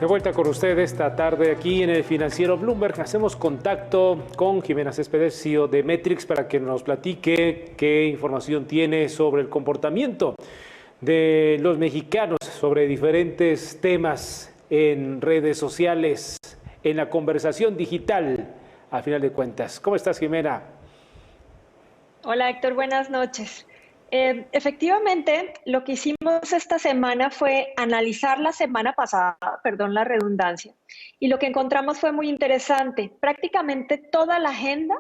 De vuelta con usted esta tarde aquí en el Financiero Bloomberg. Hacemos contacto con Jimena Céspedes, CEO de Metrix, para que nos platique qué información tiene sobre el comportamiento de los mexicanos, sobre diferentes temas en redes sociales, en la conversación digital, a final de cuentas. ¿Cómo estás, Jimena? Hola Héctor, buenas noches. Efectivamente, lo que hicimos esta semana fue analizar la semana pasada, perdón la redundancia, y lo que encontramos fue muy interesante. Prácticamente toda la agenda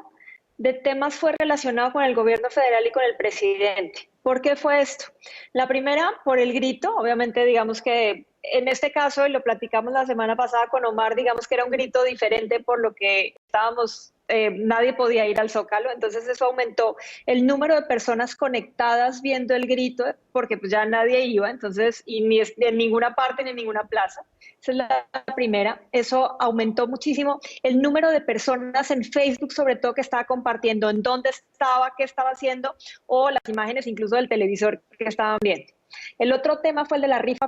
de temas fue relacionado con el gobierno federal y con el presidente. ¿Por qué fue esto? La primera, por el grito, obviamente digamos que en este caso, y lo platicamos la semana pasada con Omar, digamos que era un grito diferente por lo que estábamos, nadie podía ir al Zócalo, entonces eso aumentó el número de personas conectadas viendo el grito, porque pues ya nadie iba, entonces, y ni en ninguna parte ni en ninguna plaza. Esa es la primera. Eso aumentó muchísimo el número de personas en Facebook, sobre todo, que estaba compartiendo en dónde estaba, qué estaba haciendo, o las imágenes incluso del televisor que estaban viendo. El otro tema fue el de la rifa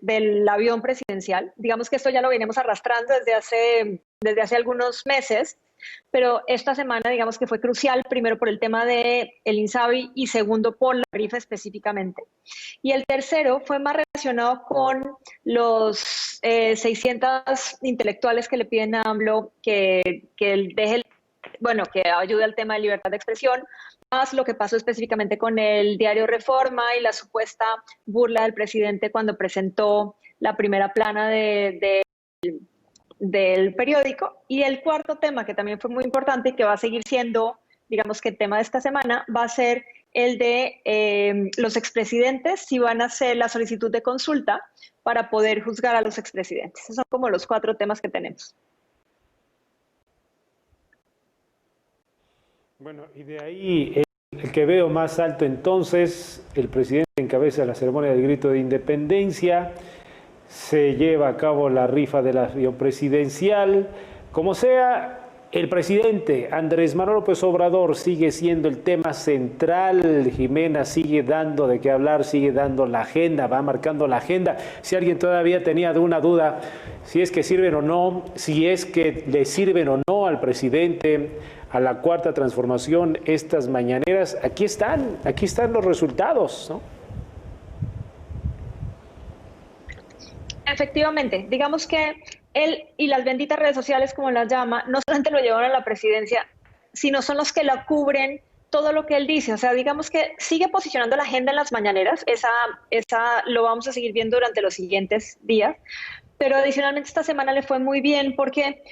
del avión presidencial. Digamos que esto ya lo venimos arrastrando desde hace algunos meses, pero esta semana digamos que fue crucial, primero por el tema del INSABI y segundo por la rifa específicamente. Y el tercero fue más relacionado con los 600 intelectuales que le piden a AMLO que deje, bueno, que ayude al tema de libertad de expresión, más lo que pasó específicamente con el diario Reforma y la supuesta burla del presidente cuando presentó la primera plana del periódico. Y el cuarto tema, que también fue muy importante y que va a seguir siendo, digamos que el tema de esta semana, va a ser el de los expresidentes, si van a hacer la solicitud de consulta para poder juzgar a los expresidentes. Esos son como los cuatro temas que tenemos. Bueno, y de ahí el que veo más alto entonces, el presidente encabeza la ceremonia del grito de independencia, se lleva a cabo la rifa del avión presidencial. Como sea, el presidente Andrés Manuel López Obrador sigue siendo el tema central. Jimena sigue dando de qué hablar, sigue dando la agenda, va marcando la agenda. Si alguien todavía tenía una duda, si es que sirven o no, si es que le sirven o no al presidente, a la cuarta transformación, estas mañaneras, aquí están los resultados, ¿no? Efectivamente, digamos que él y las benditas redes sociales, como las llama, no solamente lo llevaron a la presidencia, sino son los que la cubren todo lo que él dice. O sea, digamos que sigue posicionando la agenda en las mañaneras, esa lo vamos a seguir viendo durante los siguientes días, pero adicionalmente esta semana le fue muy bien porque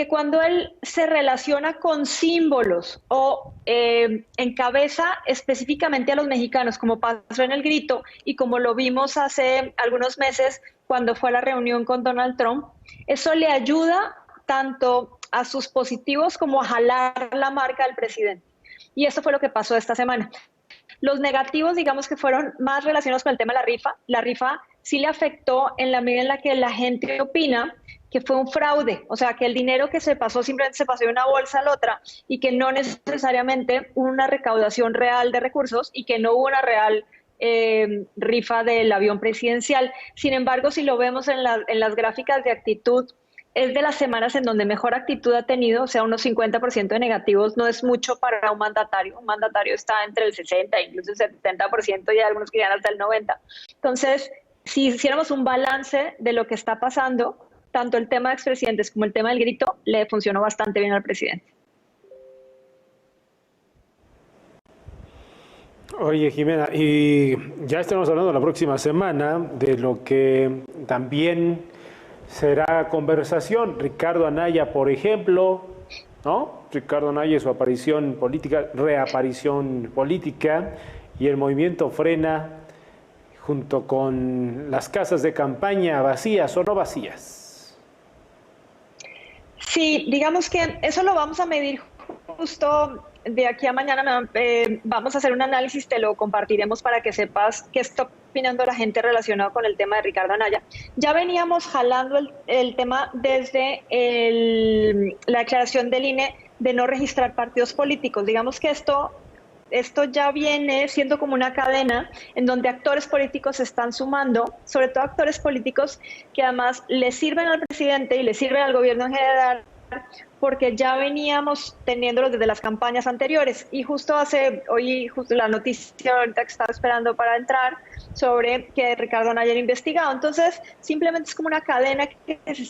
cuando él se relaciona con símbolos o encabeza específicamente a los mexicanos, como pasó en el grito y como lo vimos hace algunos meses cuando fue a la reunión con Donald Trump, eso le ayuda tanto a sus positivos como a jalar la marca del presidente. Y eso fue lo que pasó esta semana. Los negativos, digamos que fueron más relacionados con el tema de la rifa. La rifa sí le afectó en la medida en la que la gente opina que fue un fraude, o sea, que el dinero que se pasó simplemente se pasó de una bolsa a la otra y que no necesariamente hubo una recaudación real de recursos y que no hubo una real rifa del avión presidencial. Sin embargo, si lo vemos en las gráficas de actitud, es de las semanas en donde mejor actitud ha tenido, o sea, unos 50% de negativos no es mucho para un mandatario. Un mandatario está entre el 60, incluso el 70%, y hay algunos que llegan hasta el 90%. Entonces, si hiciéramos un balance de lo que está pasando, tanto el tema de expresidentes como el tema del grito, le funcionó bastante bien al presidente. Oye, Jimena, y ya estamos hablando la próxima semana de lo que también será conversación. Ricardo Anaya, por ejemplo, ¿no? Ricardo Anaya y su aparición política, reaparición política, y el movimiento Frena, junto con las casas de campaña vacías o no vacías. Sí, digamos que eso lo vamos a medir justo de aquí a mañana. Vamos a hacer un análisis, te lo compartiremos para que sepas qué está opinando la gente relacionado con el tema de Ricardo Anaya. Ya veníamos jalando el tema desde la declaración del INE de no registrar partidos políticos. Digamos que esto esto ya viene siendo como una cadena en donde actores políticos se están sumando, sobre todo actores políticos que además le sirven al presidente y le sirven al gobierno en general, porque ya veníamos teniéndolos desde las campañas anteriores. Y justo hoy la noticia ahorita que estaba esperando para entrar, sobre que Ricardo Anaya era investigado. Entonces, simplemente es como una cadena que se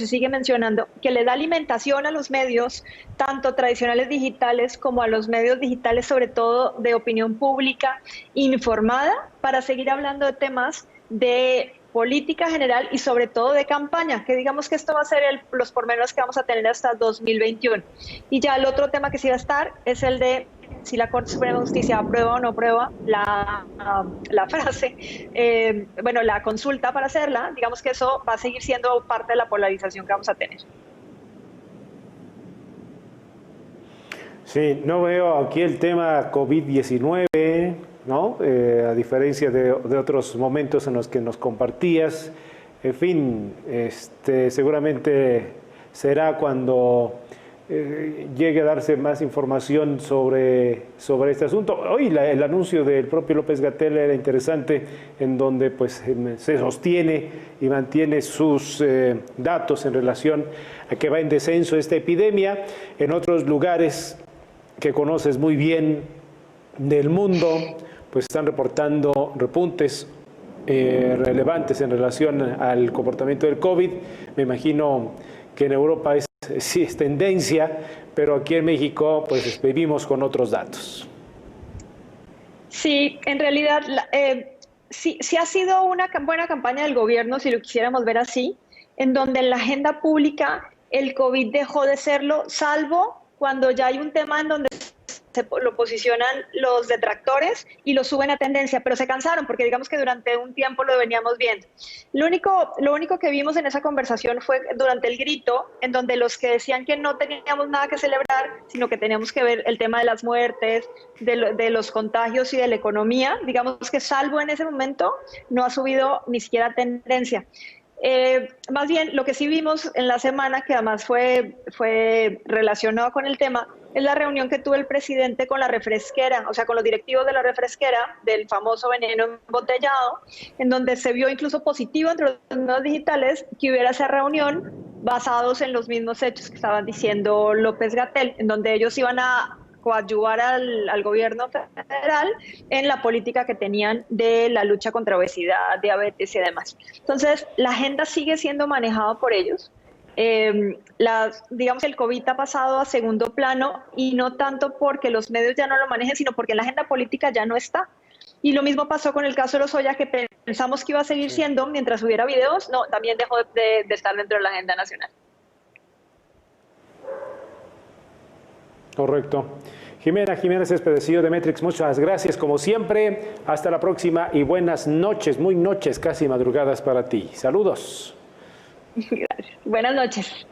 sigue mencionando, que le da alimentación a los medios, tanto tradicionales digitales como a los medios digitales, sobre todo de opinión pública informada, para seguir hablando de temas de política general y sobre todo de campaña, que digamos que esto va a ser los pormenores que vamos a tener hasta 2021. Y ya el otro tema que sí va a estar es el de si la Corte Suprema de Justicia aprueba o no aprueba la consulta para hacerla. Digamos que eso va a seguir siendo parte de la polarización que vamos a tener. Sí, no veo aquí el tema COVID-19, ¿no? A diferencia de otros momentos en los que nos compartías. En fin, seguramente será cuando llegue a darse más información sobre este asunto. Hoy el anuncio del propio López-Gatell era interesante, en donde pues se sostiene y mantiene sus datos en relación a que va en descenso esta epidemia. En otros lugares que conoces muy bien del mundo, pues están reportando repuntes relevantes en relación al comportamiento del COVID. Me imagino que en Europa sí es tendencia, pero aquí en México pues vivimos con otros datos. Sí, en realidad sí ha sido una buena campaña del gobierno, si lo quisiéramos ver así, en donde en la agenda pública el COVID dejó de serlo, salvo cuando ya hay un tema en donde lo posicionan los detractores y lo suben a tendencia, pero se cansaron porque digamos que durante un tiempo lo veníamos viendo. Lo único que vimos en esa conversación fue durante el grito, en donde los que decían que no teníamos nada que celebrar, sino que teníamos que ver el tema de las muertes, de los contagios y de la economía, digamos que salvo en ese momento, no ha subido ni siquiera tendencia. Más bien, lo que sí vimos en la semana, que además fue relacionado con el tema, es la reunión que tuvo el presidente con la refresquera, o sea, con los directivos de la refresquera, del famoso veneno embotellado, en donde se vio incluso positivo entre los medios digitales que hubiera esa reunión basados en los mismos hechos que estaban diciendo López-Gatell, en donde ellos iban a coadyuvar al gobierno federal en la política que tenían de la lucha contra obesidad, diabetes y demás. Entonces, la agenda sigue siendo manejada por ellos. Digamos que el COVID ha pasado a segundo plano y no tanto porque los medios ya no lo manejen, sino porque la agenda política ya no está. Y lo mismo pasó con el caso de Lozoya, que pensamos que iba a seguir siendo mientras hubiera videos, no, también dejó de estar dentro de la agenda nacional. Correcto. Jimena Jiménez Espedecillo de Metrix, muchas gracias como siempre. Hasta la próxima y buenas noches, muy noches, casi madrugadas para ti. Saludos. Gracias. Buenas noches.